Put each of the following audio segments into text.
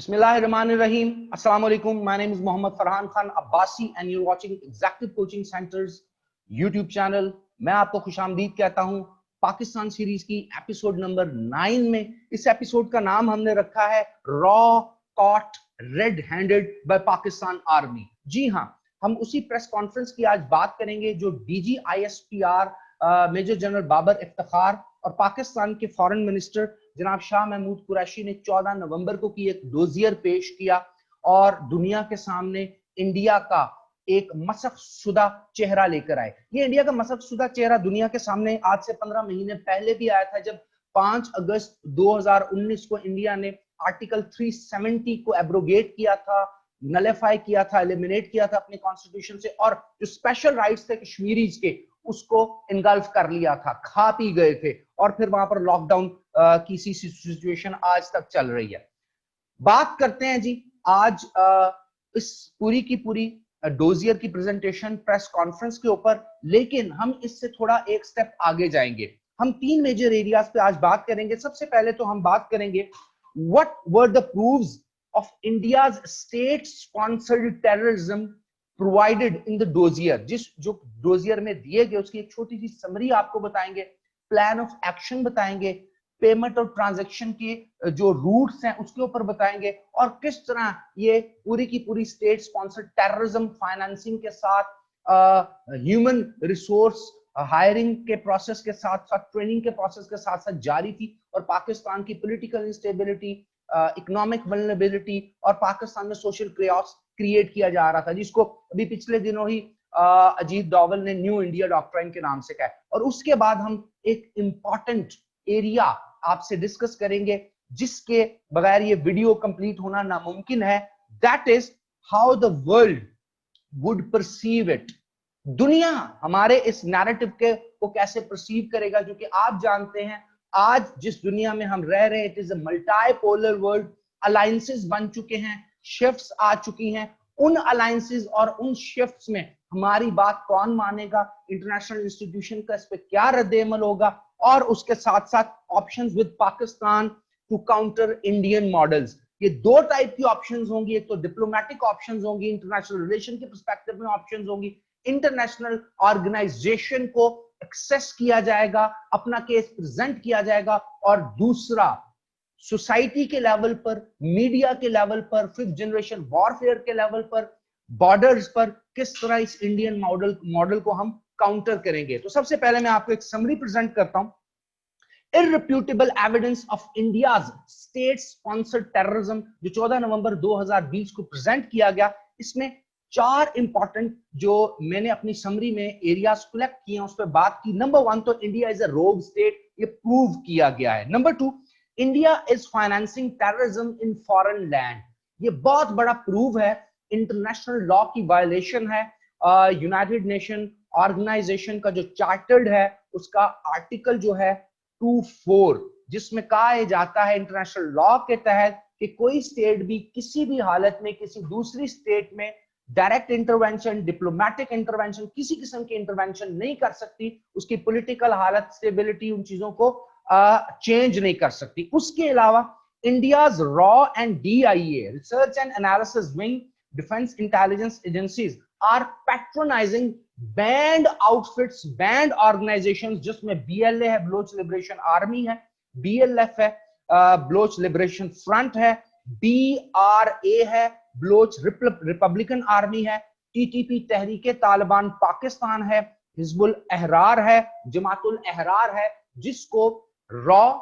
Bismillahirrahmanirrahim. Assalamu alaikum. My name is Mohammad Farhan Khan Abbasi and you're watching Executive Coaching Center's YouTube channel. मैं आपको खुशामदीद कहता हूं Pakistan series की episode number 9 में। इस एपिसोड का नाम हमने रखा है रॉ caught red handed by Pakistan army. जी हां, हम उसी प्रेस कॉन्फ्रेंस की आज बात करेंगे जो DG ISPR major general Babar Iftikhar और पाकिस्तान के फॉरेन मिनिस्टर जनाब शाह महमूद कुरैशी ने 14 नवंबर को की एक डोजियर पेश किया और दुनिया के सामने इंडिया का एक मसख शुदा चेहरा लेकर आए। ये इंडिया का मसख शुदा चेहरा दुनिया के सामने आज से 15 महीने पहले भी आया था, जब 5 अगस्त 2019 को इंडिया ने आर्टिकल 370 को एब्रोगेट किया था, नलेफाई किया था, एलिमिनेट किया था अपने कॉन्स्टिट्यूशन से, और जो स्पेशल राइट्स थे कश्मीरीज के उसको इनगल्फ कर लिया था, खा पी गए थे, और फिर वहां पर लॉकडाउन की सी सिचुएशन आज तक चल रही है। बात करते हैं जी आज इस पूरी की पूरी डोजियर की प्रेजेंटेशन प्रेस कॉन्फ्रेंस के ऊपर, लेकिन हम इससे थोड़ा एक स्टेप आगे जाएंगे। हम 3 मेजर एरियाज पे आज बात करेंगे। सबसे पहले तो हम बात करेंगे what were the proofs of India's state sponsored terrorism provided in the dossier. जो डोजियर में दिए गए उसकी एक छोटी सी समरी आपको बताएंगे, प्लान ऑफ एक्शन बताएंगे, पेमेंट और ट्रांजैक्शन के जो रूट्स हैं उसके ऊपर बताएंगे, और किस तरह ये पूरी की पूरी स्टेट स्पॉन्सर्ड टेररिज्म फाइनेंसिंग के साथ ह्यूमन रिसोर्स हायरिंग के प्रोसेस के साथ साथ ट्रेनिंग के प्रोसेस के साथ साथ जारी थी, और पाकिस्तान की पॉलिटिकल इंस्टेबिलिटी, इकोनॉमिक वल्नरेबिलिटी और पाकिस्तान में सोशल क्रियास क्रिएट किया जा रहा था, जिसको अभी पिछले दिनों ही अजीत डोवल ने न्यू इंडिया डॉक्ट्राइन के नाम से कहा। और उसके बाद हम एक इंपॉर्टेंट एरिया आपसे डिस्कस करेंगे जिसके बगैर ये वीडियो कंप्लीट होना नामुमकिन है, that is how the world would perceive it. दुनिया हमारे इस नैरेटिव के को कैसे परसीव करेगा, क्योंकि आप जानते हैं आज जिस दुनिया में हम रह रहे हैं it is a multipolar world. Alliances बन चुके हैं, शिफ्ट्स आ चुकी हैं, उन अलायंसेस और उन शिफ्ट्स में हमारी बात कौन मानेगा, इंटरनेशनल इंस्टीट्यूशन का इस पे क्या रद्द-ए-अमल होगा, और उसके साथ साथ options with Pakistan to counter Indian models. ये 2 टाइप की ऑप्शंस होंगी, एक तो डिप्लोमेटिक ऑप्शंस होंगी, इंटरनेशनल रिलेशन के पर्सपेक्टिव में ऑप्शंस होंगी, इंटरनेशनल ऑर्गेनाइजेशन को एक्सेस किया जाएगा, अपना केस प्रेजेंट किया जाएगा, और दूसरा सोसाइटी के लेवल पर, मीडिया के लेवल पर, 5th जनरेशन वॉरफेयर के लेवल पर, बॉर्डर्स पर किस तरह इस इंडियन मॉडल को हम काउंटर करेंगे। तो सबसे पहले मैं आपको एक समरी प्रेजेंट करता हूं। Irrefutable evidence of India's state sponsored terrorism जो 14 नवंबर 2020 को प्रेजेंट किया गया, इसमें 4 इंपॉर्टेंट जो मैंने अपनी समरी में एरियाज कलेक्ट किए हैं उस पर बात की। नंबर 1 तो इंडिया इज अ रोग स्टेट, ये प्रूव किया गया है। Number 2, India is financing terrorism in foreign land, ये बहुत बड़ा प्रूव है। इंटरनेशनल लॉ की वायलेशन है। यूनाइटेड नेशन ऑर्गेनाइजेशन का जो चार्टर्ड है उसका आर्टिकल जो है 24, जिसमें कहा जाता है इंटरनेशनल लॉ के तहत कि कोई स्टेट भी किसी भी हालत में किसी दूसरी स्टेट में डायरेक्ट इंटरवेंशन, डिप्लोमेटिक इंटरवेंशन, किसी किस्म की इंटरवेंशन नहीं कर सकती, उसकी पॉलिटिकल हालत, स्टेबिलिटी, उन चीजों को चेंज नहीं कर सकती। उसके अलावा इंडियाज रॉ and DIA research and analysis wing defence intelligence agencies are patronising banned outfits, banned organisations, जिसमें बीएलए है, बलोच लिबरेशन आर्मी है, बीएलएफ है, बलोच लिबरेशन फ्रंट है, बीआरए है, बलोच रिपब्लिकन आर्मी है, टीटीपी तहरीके तालिबान पाकिस्तान है, हिजबुल अहरार है, जमातुल अहरार है, जिसको रॉ,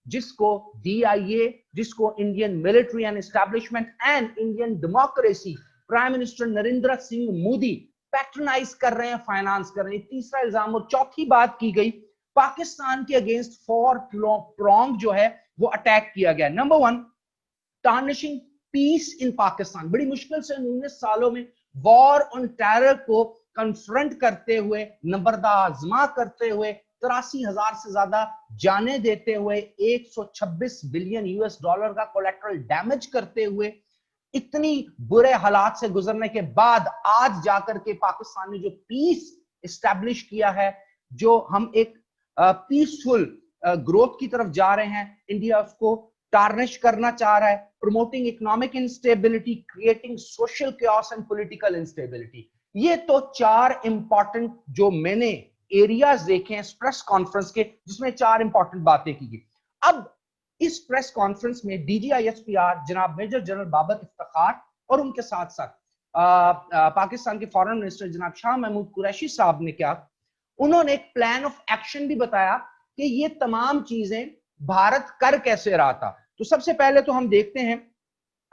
जिसको डीआईए, जिसको Indian military and establishment and Indian democracy prime minister Narendra Singh Modi patronise कर रहे हैं, फाइनेंस कर रहे हैं। तीसरा इल्जाम और चौथी बात की गई, पाकिस्तान के अगेंस्ट 4 प्रॉन्ग जो है वो अटैक किया गया। नंबर 1, टार्निशिंग पीस इन पाकिस्तान। बड़ी मुश्किल से 19 सालों में वॉर ऑन टेरर को कन्फ्रंट करते हुए, नबरदाजमा करते हुए, 83,000 से ज्यादा जाने देते हुए, 126 बिलियन यूएस डॉलर का कोलेटरल डैमेज करते हुए, इतनी बुरे हालात से गुजरने के बाद आज जाकर के पाकिस्तान ने जो पीस एस्टैब्लिश किया है, जो हम एक पीसफुल ग्रोथ की तरफ जा रहे हैं, इंडिया उसको टार्निश करना चाह रहा है, promoting economic instability, creating social chaos and political instability. ये तो 4 इंपॉर्टेंट जो मैंने एरियाज देखे हैं प्रेस कॉन्फ्रेंस के, जिसमें 4 इंपॉर्टेंट बातें की गई। अब इस प्रेस कॉन्फ्रेंस में DGISPR जनाब मेजर जनरल बाबर इफ्तिखार और उनके साथ साथ पाकिस्तान के फॉरेन मिनिस्टर जनाब शाह महमूद कुरैशी साहब ने क्या, उन्होंने एक प्लान ऑफ एक्शन भी बताया कि ये तमाम चीजें भारत कर कैसे रहा था। तो सबसे पहले तो हम देखते हैं,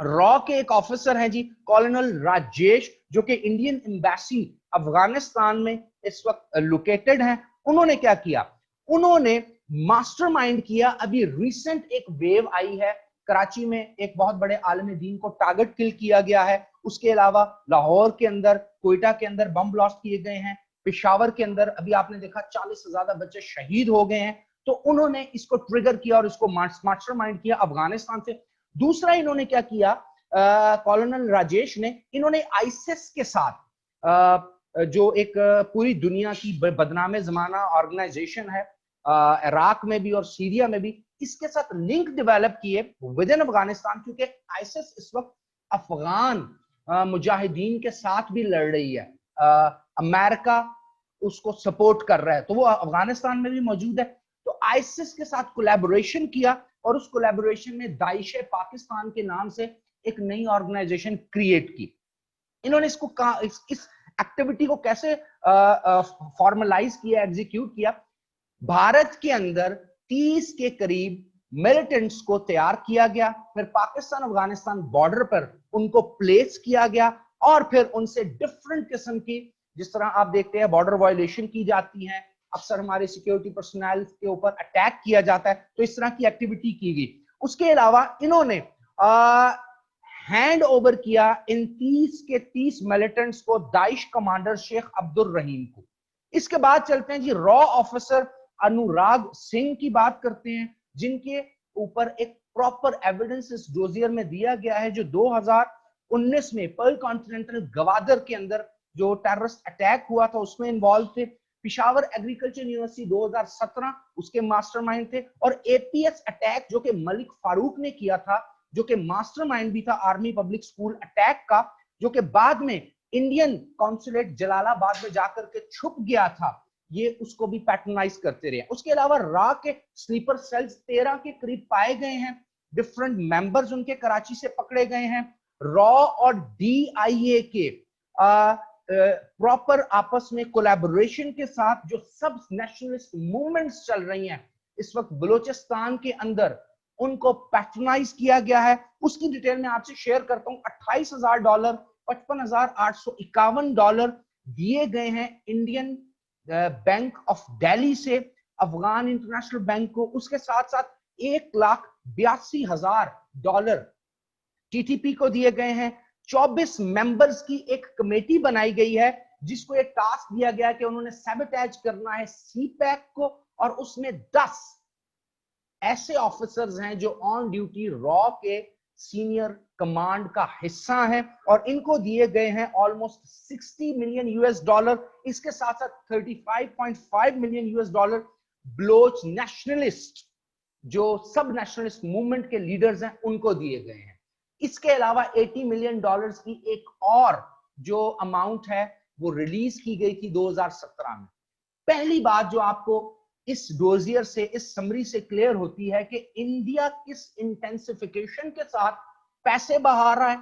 रॉ के एक ऑफिसर हैं जी कॉलोनल राजेश, जो कि इंडियन एम्बेसी अफगानिस्तान में इस वक्त लोकेटेड हैं। उन्होंने क्या किया, उन्होंने मास्टरमाइंड किया। अभी रिसेंट एक वेव आई है, कराची में एक बहुत बड़े आलम दीन को टारगेट किल किया गया है। उसके अलावा लाहौर के अंदर, कोयटा के अंदर बम ब्लास्ट किए गए हैं। पेशावर के अंदर अभी आपने देखा 40 से ज्यादा बच्चे शहीद हो गए हैं। तो उन्होंने इसको ट्रिगर किया और इसको मास्टरमाइंड किया अफगानिस्तान से। दूसरा इन्होंने क्या किया, कॉलोनल राजेश ने, इन्होंने आईसिस के साथ जो एक पूरी दुनिया की बदनामे जमाना ऑर्गेनाइजेशन है इराक में भी और सीरिया में भी, इसके साथ लिंक डेवलप किए विद इन अफगानिस्तान, क्योंकि आईसिस इस वक्त अफगान मुजाहिदीन के साथ भी लड़ रही है। अमेरिका उसको सपोर्ट कर रहा है, तो वो अफगानिस्तान में भी मौजूद है। तो आईसिस के साथ कोलैबोरेशन किया और उस कोलैबोरेशन में दाइश पाकिस्तान के नाम से एक नई ऑर्गेनाइजेशन क्रिएट की। इन्होंने इसको कहा, इस एक्टिविटी को कैसे फॉर्मलाइज किया, एग्जीक्यूट किया। भारत के अंदर 30 के करीब मिलिटेंट्स को तैयार किया गया, फिर पाकिस्तान अफगानिस्तान बॉर्डर पर उनको प्लेस किया गया और फिर उनसे डिफरेंट किस्म की, जिस तरह आप देखते हैं बॉर्डर वायलेशन की जाती है, अक्सर हमारे सिक्योरिटी पर्सनल के ऊपर अटैक किया जाता है, तो इस तरह की एक्टिविटी की गई। उसके अलावा इन्होंने हैंड ओवर किया इन 30 के 30 मिलिटेंट्स को दाइश कमांडर शेख अब्दुल रहीम को। इसके बाद चलते हैं जी रॉ ऑफिसर अनुराग सिंह की बात करते हैं, जिनके ऊपर एक प्रॉपर एविडेंस इस डोजियर में दिया गया है, जो 2019 में पर्ल कॉन्टिनेंटल गवादर के अंदर जो टेररिस्ट अटैक हुआ था उसमें इन्वॉल्व थे। पिशावर एग्रीकल्चर यूनिवर्सिटी 2017 उसके मास्टरमाइंड थे, और एपीएस अटैक जो कि मलिक फारूक ने किया था, जो कि मास्टरमाइंड भी था आर्मी पब्लिक स्कूल अटैक का, जो कि बाद में इंडियन कॉन्सुलेट जलालाबाद में जाकर के छुप गया था, ये उसको भी पैटर्नाइज करते रहे। उसके अलावा रा के स्लीपर सेल्स 13 के करीब पाए गए हैं, डिफरेंट मेंबर्स उनके कराची से पकड़े गए हैं। रॉ और डीआईए के प्रॉपर आपस में कोलैबोरेशन के साथ जो सब नेशनलिस्ट मूवमेंट्स चल रही हैं इस वक्त बलूचिस्तान के अंदर, उनको पैटर्नाइज किया गया है। उसकी डिटेल में आपसे शेयर करता हूं। $28,000, $55,851 दिए गए हैं इंडियन बैंक ऑफ दिल्ली से अफगान इंटरनेशनल बैंक को। उसके साथ साथ $1,82,000 टीटीपी को दिए गए हैं। 24 मेंबर्स की एक कमेटी बनाई गई है, जिसको एक टास्क दिया गया कि उन्होंने सैबोटेज करना है सीपैक को, और उसमें 10 ऐसे ऑफिसर्स हैं जो ऑन ड्यूटी रॉ के सीनियर कमांड का हिस्सा है, और इनको दिए गए हैं ऑलमोस्ट $60 मिलियन। इसके साथ साथ $35.5 मिलियन बलोच नेशनलिस्ट जो सब नेशनलिस्ट मूवमेंट के लीडर्स हैं उनको दिए गए हैं। इसके अलावा $80 मिलियन की एक और जो अमाउंट है वो रिलीज की गई थी 2017 में। पहली बात जो आपको इस डोजियर से, इस समरी से क्लियर होती है कि इंडिया किस इंटेंसिफिकेशन के साथ पैसे बहा रहा है,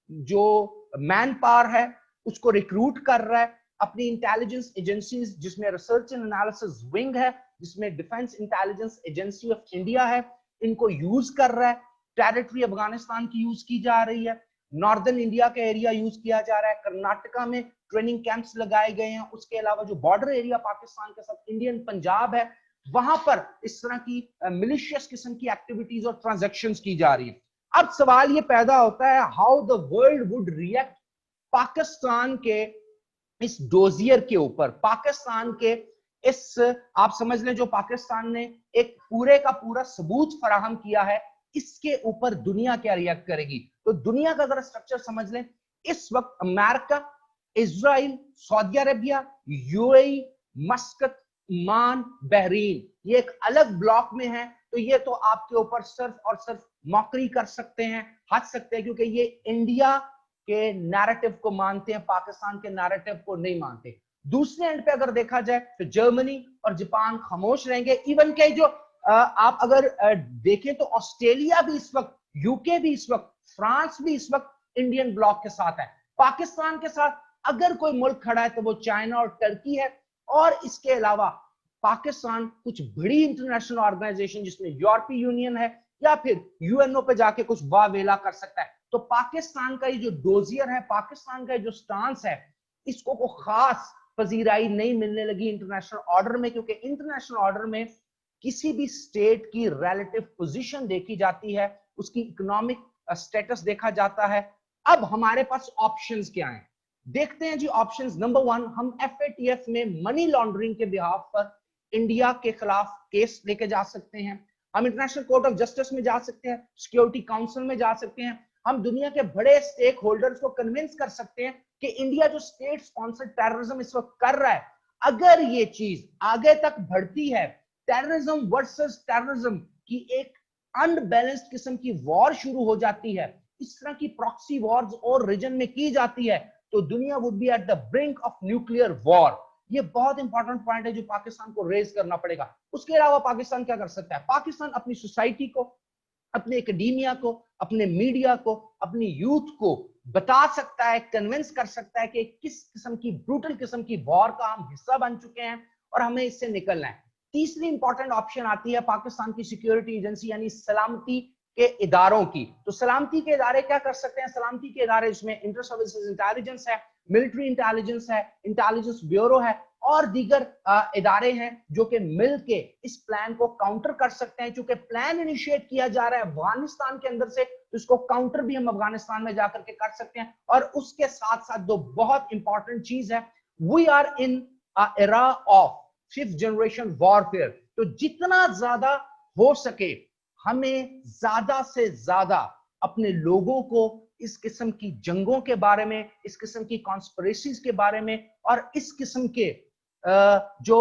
जो मैन पावर है उसको रिक्रूट कर रहा है, अपनी इंटेलिजेंस एजेंसीज जिसमें रिसर्च एंड एनालिसिस विंग है, जिसमें defence intelligence agency of India है, इनको यूज कर रहा है। टेरिटरी अफगानिस्तान की यूज की जा रही है, नॉर्दर्न इंडिया का एरिया यूज किया जा रहा है, कर्नाटका में ट्रेनिंग कैंप्स लगाए गए हैं। उसके अलावा जो बॉर्डर एरिया पाकिस्तान के साथ इंडियन पंजाब है, वहां पर इस तरह की मिलिशियस किस्म की एक्टिविटीज और ट्रांजैक्शंस की जा रही है। अब सवाल ये पैदा होता है, how the world would react Pakistan के इस डोजियर के ऊपर, पाकिस्तान के इस, आप समझ लें जो पाकिस्तान ने एक पूरे का पूरा सबूत फराहम किया है, इसके ऊपर दुनिया क्या रिएक्ट करेगी। तो दुनिया का जरा स्ट्रक्चर समझ लें। इस वक्त America, Israel, Saudi Arabia, UAE, मस्कत, Oman, Bahrain, ये एक अलग ब्लॉक में है। तो ये तो आपके ऊपर सिर्फ और सिर्फ मौकरी कर सकते हैं, हंस सकते हैं, क्योंकि ये इंडिया के नैरेटिव को मानते हैं, पाकिस्तान के नैरेटिव को नहीं मानते। दूसरे एंड पे अगर देखा जाए तो जर्मनी और जापान खामोश रहेंगे। इवन के जो आप अगर देखें तो ऑस्ट्रेलिया भी इस वक्त, यूके भी इस वक्त, फ्रांस भी इस वक्त इंडियन ब्लॉक के साथ है। पाकिस्तान के साथ अगर कोई मुल्क खड़ा है तो वो चाइना और टर्की है। और इसके अलावा पाकिस्तान कुछ बड़ी इंटरनेशनल ऑर्गेनाइजेशन जिसमें यूरोपीय यूनियन है या फिर यूएनओ पे जाके कुछ वावेला कर सकता है। तो पाकिस्तान का ये जो डोजियर है, पाकिस्तान का जो स्टांस है, इसको को खास पजीराई नहीं मिलने लगी इंटरनेशनल ऑर्डर में, क्योंकि इंटरनेशनल ऑर्डर में किसी भी स्टेट की रिलेटिव पोजीशन देखी जाती है, उसकी इकोनॉमिक स्टेटस देखा जाता है। अब हमारे पास ऑप्शंस क्या हैं, देखते हैं जी। ऑप्शंस नंबर 1, हम एफएटीएफ में मनी लॉन्ड्रिंग के बिहाफ पर इंडिया के खिलाफ केस लेके जा सकते हैं, हम इंटरनेशनल कोर्ट ऑफ जस्टिस में जा सकते हैं, सिक्योरिटी काउंसिल में जा सकते हैं, हम दुनिया के बड़े स्टेक होल्डर्स को कन्विंस कर सकते हैं कि इंडिया जो स्टेट स्पॉन्सर्ड टेररिज्म इस वक्त कर रहा है, अगर ये चीज आगे तक बढ़ती है, टेररिज्म वर्सेस टेररिज्म की एक अनबैलेंस्ड किस्म की वॉर शुरू हो जाती है, इस तरह की प्रॉक्सी वॉर्स और रीजन में की जाती है, तो दुनिया would be at the brink of nuclear war. ये बहुत इंपॉर्टेंट पॉइंट है जो पाकिस्तान को रेज करना पड़ेगा। उसके अलावा पाकिस्तान क्या कर सकता है? पाकिस्तान अपनी सोसाइटी को, अपने एकेडमिया को, अपने मीडिया को, अपनी यूथ को बता सकता है, कन्विंस कर सकता है कि किस किस्म की ब्रूटल किस्म की वॉर का हम हिस्सा बन चुके हैं और हमें इससे निकलना है। तीसरी इंपॉर्टेंट ऑप्शन आती है पाकिस्तान की सिक्योरिटी एजेंसी यानी सलामती के इदारों की। तो सलामती के इदारे क्या कर सकते हैं? सलामती के इदारे इसमें इंटर सर्विसेज इंटेलिजेंस है, मिलिट्री इंटेलिजेंस है, इंटेलिजेंस ब्यूरो है और दीगर इदारे हैं जो कि मिलके इस प्लान को काउंटर कर सकते हैं। क्योंकि प्लान इनिशिएट किया जा रहा है अफगानिस्तान के अंदर से, तो इसको काउंटर भी हम अफगानिस्तान में जाकर के कर सकते हैं। और उसके साथ साथ दो बहुत इंपॉर्टेंट चीज है, we are in a era of 5th generation warfare. तो जितना ज्यादा हो सके हमें ज्यादा से ज्यादा अपने लोगों को इस किस्म की जंगों के बारे में, इस किस्म की कॉन्स्पिरेसीज के बारे में और इस किस्म के जो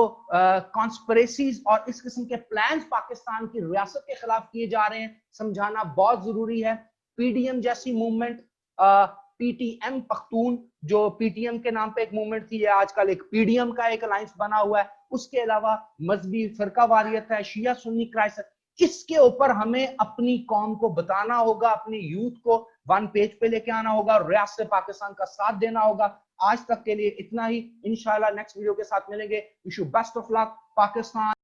कॉन्स्पिरेसीज और इस किस्म के प्लान्स पाकिस्तान की रियासत के खिलाफ किए जा रहे हैं समझाना बहुत जरूरी है। पीडीएम जैसी मूवमेंट, पीटीएम पख्तून जो पीटीएम के नाम पे एक मूवमेंट थी, आजकल एक पीडीएम का एक अलायंस बना हुआ है। उसके अलावा मजहबी फरकावारियत है, शिया सुन्नी क्राइसिस, इसके ऊपर हमें अपनी कौम को बताना होगा, अपनी यूथ को वन पेज पे लेके आना होगा, रियासत पाकिस्तान का साथ देना होगा। आज तक के लिए इतना ही, इंशाल्लाह नेक्स्ट वीडियो के साथ मिलेंगे। Wish you best of luck. Pakistan